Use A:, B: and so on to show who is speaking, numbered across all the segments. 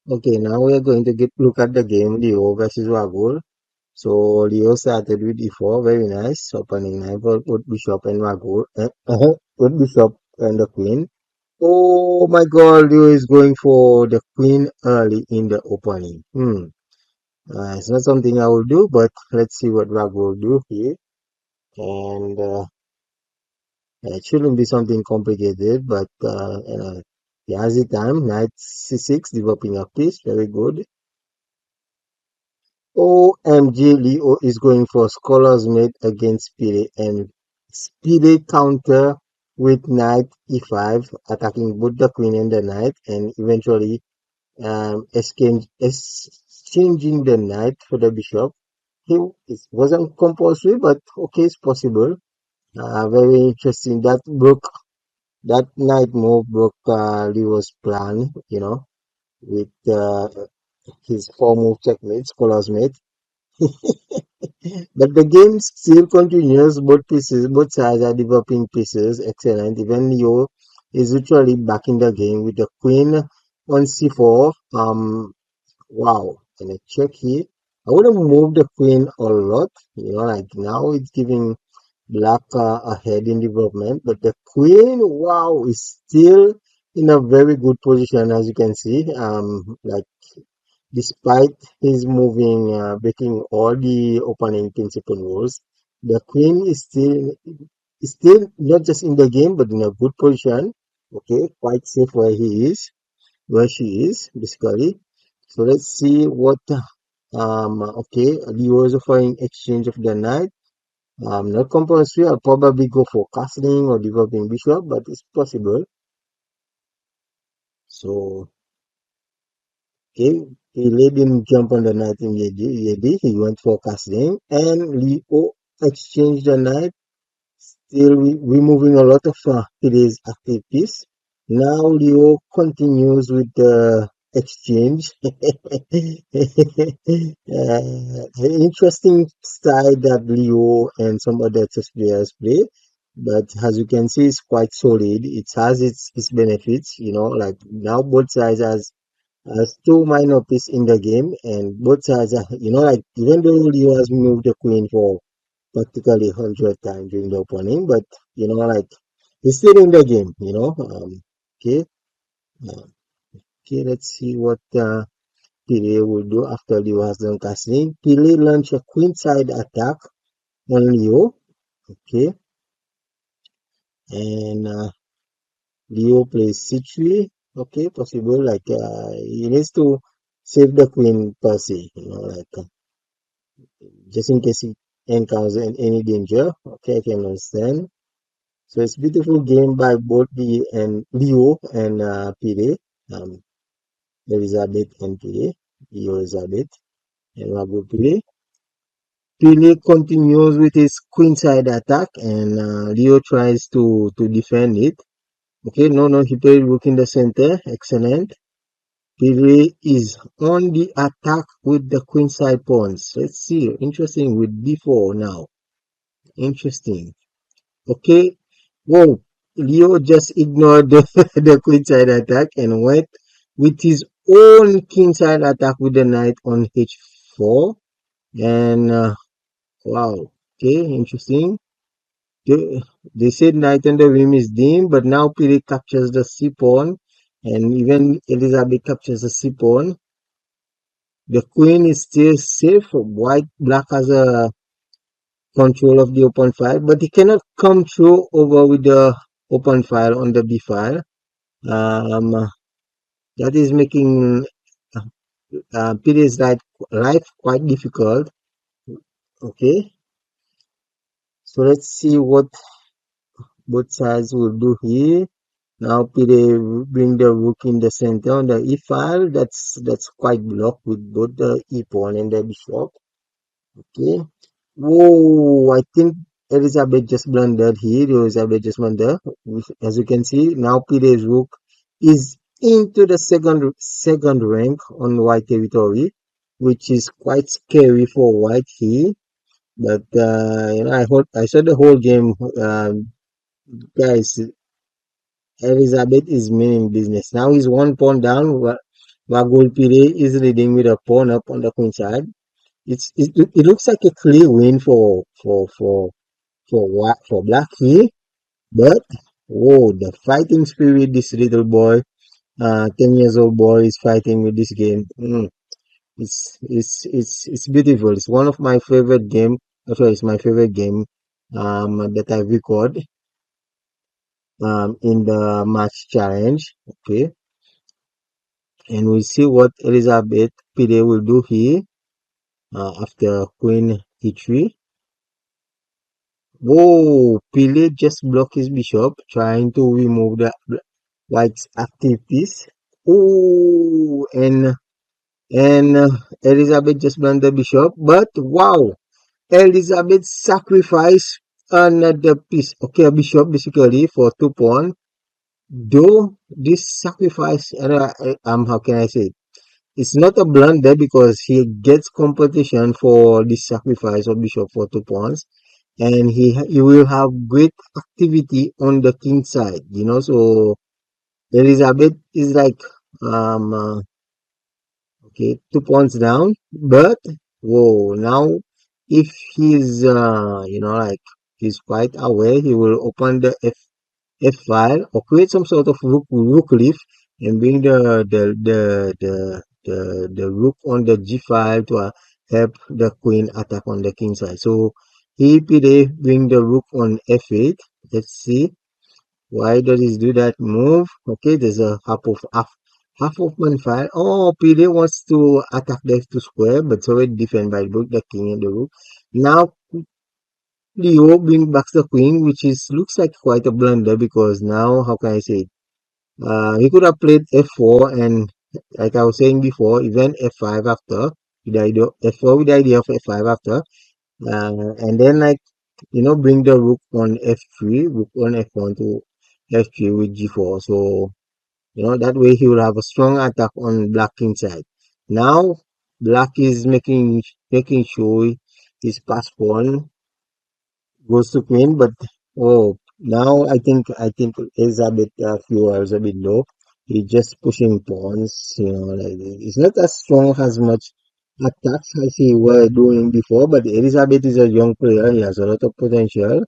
A: Okay, now we are going to get look at the game Leo versus Ragul. So Leo started with e4, very nice. Opening knife with bishop and Ragul, with bishop and the queen. Oh my God, Leo is going for the queen early in the opening. It's not something I will do, but let's see what Ragul will do here. And it shouldn't be something complicated, but he has the time. Knight c6, developing a piece, very good. OMG, Leo is going for Scholar's Mate against Pillay and Pillay counter with Knight e5, attacking both the Queen and the Knight, and eventually exchanging the Knight for the Bishop. It wasn't compulsory, but okay, it's possible. Very interesting. That Knight move broke Leo's plan, with his four-move checkmate, Scholar's Mate. But the game still continues. Both sides are developing pieces. Excellent. Even Leo is literally back in the game with the queen on c4. Wow. And a check here. I would have moved the queen a lot. Like now it's giving black ahead in development. But the queen, wow, is still in a very good position, as you can see. Like despite his moving, breaking all the opening principal rules, the queen is still not just in the game but in a good position. Okay, quite safe where she is basically. So let's see what. Okay, Leo is offering exchange of the knight. Not compulsory. I'll probably go for castling or developing bishop, but it's possible. So okay, he let him jump on the knight immediately. He went for castling, and Leo exchanged the knight, still removing a lot of his active piece. Now Leo continues with the exchange. An interesting style that Leo and some other chess players play, but as you can see, it's quite solid. It has its benefits, like now both sides has two minor pieces in the game, and both sides are, like even though Leo has moved the queen for practically 100 times during the opening, but like he's still in the game. Okay, uh, okay. Let's see what Pillay will do after Leo has done casting. Pillay launch a queenside attack on Leo. Okay, and Leo plays c3. Okay, possible. Like he needs to save the queen per se. Like. Just in case he encounters any danger. Okay, I can understand. So it's a beautiful game by both Leo and Pire, um, Elizabeth and Pire, Leo Elizabeth and Ragul Pire. Pire continues with his queenside attack, and Leo tries to defend it. Okay, no, he played rook in the center. Excellent. Pire is on the attack with the queenside pawns. Let's see. Interesting with d4 now. Interesting. Okay. Whoa. Leo just ignored the, the queenside attack and went with his own kingside attack with the knight on h4. And wow. Okay, interesting. They, they said knight on the rim is dim, but now Piri captures the c pawn, and even Elizabeth captures the c pawn. The queen is still safe. White black has a control of the open file, but he cannot come through over with the open file on the B file. Um, that is making Piri's life quite difficult. Okay, so let's see what both sides will do here. Now Piri bring the rook in the center on the E file. That's quite blocked with both the E pawn and the bishop. Okay. Whoa, I think Elizabeth just blundered here. Elizabeth just blundered. As you can see, now Pire's rook is into the second rank on white territory, which is quite scary for white here. But I saw the whole game, guys. Elizabeth is meaning business. Now he's one pawn down. Ragul Pillay is leading with a pawn up on the queen side. It looks like a clear win for black here, but whoa, the fighting spirit this little boy, 10 years old boy is fighting with this game. It's beautiful. It's one of my favorite game. Actually, it's my favorite game that I record in the match challenge. Okay, and we'll see what Elizabeth Pide will do here after Queen E3. Whoa, Pile just blocked his bishop, trying to remove the white's active piece. Oh, and Elizabeth just blunt the bishop, but wow, Elizabeth sacrificed another piece. Okay, a bishop basically for 2 pawn. Though this sacrifice, how can I say it? It's not a blunder because he gets competition for this sacrifice of bishop for 2 pawns, and he will have great activity on the king side. So Elizabeth is like okay, 2 pawns down, but whoa, now if he's like he's quite aware, he will open the F file or create some sort of rook leaf and bring the rook on the G file to help the queen attack on the king side. So he today bring the rook on F8. Let's see. Why does he do that move? Okay, there's a half of one file. Oh, PD wants to attack the F2 square, but it's already defended by the king and the rook. Now Leo bring back the queen, which is looks like quite a blunder because now how can I say it? He could have played F4 and like I was saying before, even F5 after with the idea F4 with the idea of F5 after, and then like bring the rook on F3, rook on F1 to F3 with G4. So that way he will have a strong attack on black king side. Now black is making sure his pass pawn goes to queen, but oh, now I think Elizabeth Fuel is a bit low. He's just pushing pawns, like it's not as strong as much attacks as he were doing before. But Elizabeth is a young player; he has a lot of potential.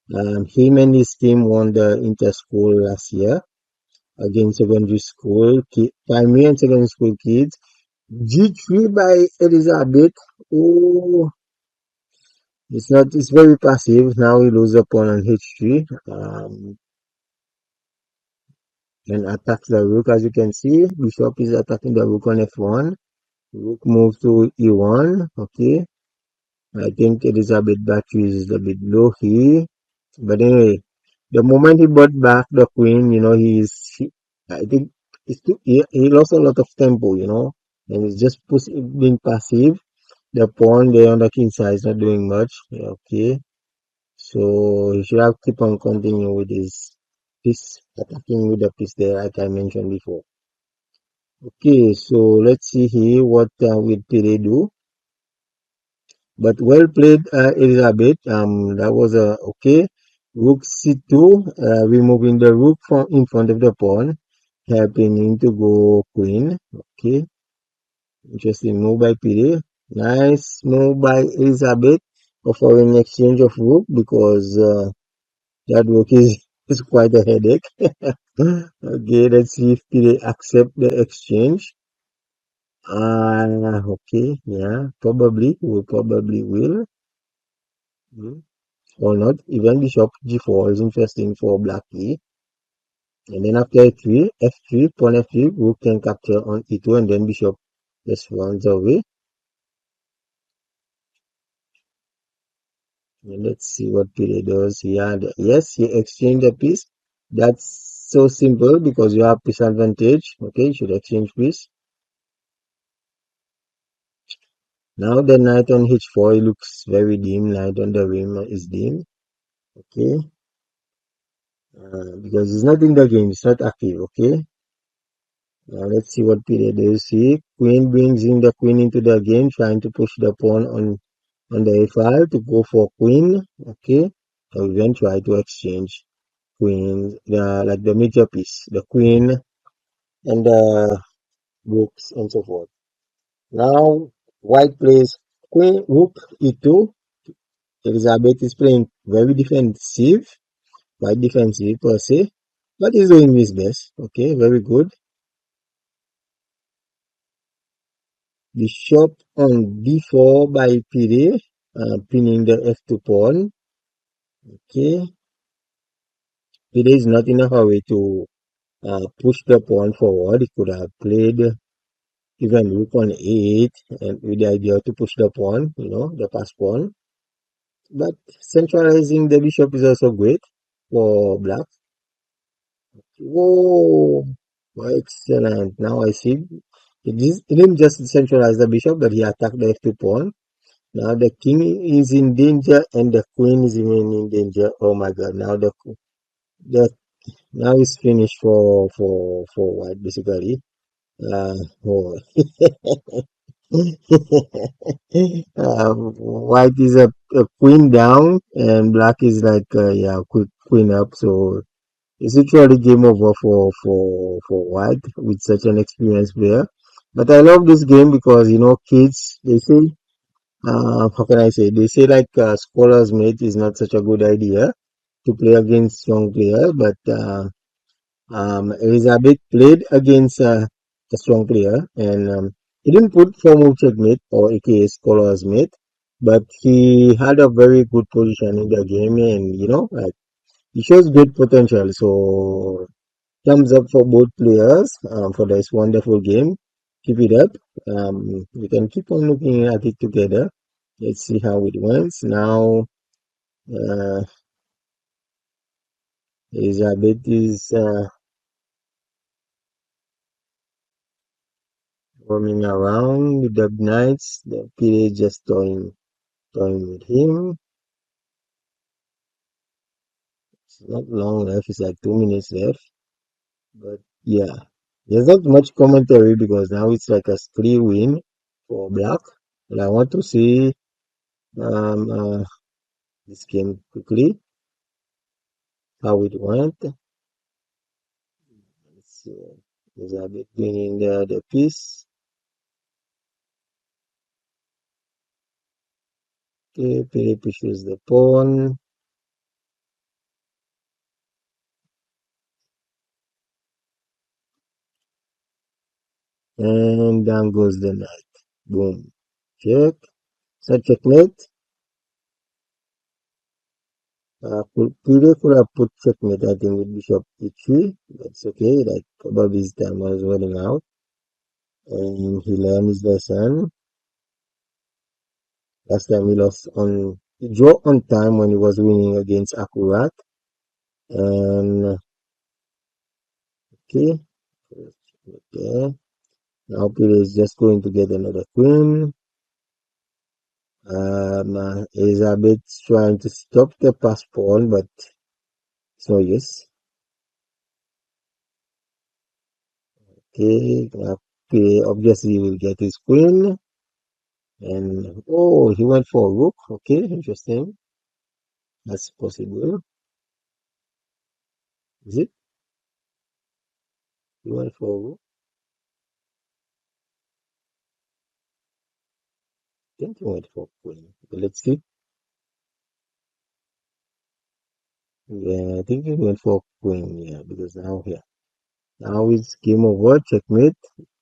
A: Him and his team won the inter school last year against secondary school, primary and secondary school kids. G3 by Elizabeth. Oh, it's not. It's very passive. Now we lose the pawn on H3 and attacks the rook. As you can see, bishop is attacking the rook on F1. Rook moves to E1. Okay, I think Elizabeth battery is a bit low here. But anyway, the moment he brought back the queen, I think he lost a lot of tempo, and he's just being passive. The pawn there on the king side is not doing much. Okay. So he should have keep on continuing with his piece, attacking with the piece there, like I mentioned before. Okay, so let's see here what will Pele do. But well played, Elizabeth. That was okay. Rook C2, removing the rook from in front of the pawn, helping him to go queen. Okay, interesting move by Pele. Nice move by Elizabeth, offering exchange of rook because that rook is quite a headache. Okay, let's see if they accept the exchange. Okay, yeah, probably will, or not. Even bishop g4 is interesting for black e. And then after f3, pawn f3, rook can capture on e2, and then bishop just runs away. And let's see what Pele does. Yeah, yes, he exchanged the piece. That's so simple because you have piece advantage. Okay, you should exchange piece. Now the knight on h4 looks very dim. Knight on the rim is dim. Okay, because it's not in the game. It's not active. Okay. Let's see what period is here. Queen brings in the queen into the game, trying to push the pawn on the a5 to go for queen. Okay. So we then try to exchange queen, like the major piece, the queen and rooks, and so forth. Now, white plays queen, rook e2. Elizabeth is playing very defensive, quite defensive per se, but he's doing his best. Okay, very good. Bishop on d4 by Pillay, pinning the f2 pawn. Okay, Pillay is not in a hurry to push the pawn forward. He could have played even rook on a8 and with the idea to push the pawn, the pass pawn. But centralizing the bishop is also great for black. Whoa, excellent. Now I see. He didn't just centralize the bishop, but he attacked the f2 pawn. Now the king is in danger and the queen is even in danger. Oh my god! Now the now it's finished for white basically. Oh. White is a queen down and black is like yeah, quick queen up. So it's literally game over for white with such an experienced player. But I love this game because kids they say how can I say, they say like scholars mate is not such a good idea to play against young player, but Elizabeth played against a strong player and he didn't put formal checkmate or aka scholars mate, but he had a very good position in the game and like he shows great potential. So thumbs up for both players for this wonderful game. Keep it up. We can keep on looking at it together. Let's see how it went. Now, uh, Elizabeth is roaming around with the knights. The PA just toying with him. It's not long left. It's like 2 minutes left. But yeah, there's not much commentary because now it's like a three win for black. But I want to see um, uh, this game quickly, how it went. Let's see. Elizabeth winning the piece. Okay, PA pushes the pawn. And down goes the knight. Boom. Check. So checkmate. Pire could have put checkmate, I think, with bishop e3. That's okay. Like, probably his time was running out. And he learned his lesson. Last time he lost he drew on time when he was winning against Akurat. And, okay. Okay. Now Pire is just going to get another queen. Elizabeth's trying to stop the pass pawn, but it's no use. Okay, okay, obviously he will get his queen. And oh, he went for a rook. Okay, interesting. That's possible. Is it? He went for a rook. I think he went for queen. But let's see. Yeah, I think he went for queen. Yeah, because now here. Now it's game over. Checkmate.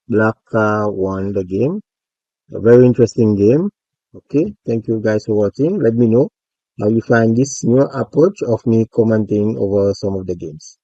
A: Black won the game. A very interesting game. Okay, thank you guys for watching. Let me know how you find this new approach of me commenting over some of the games.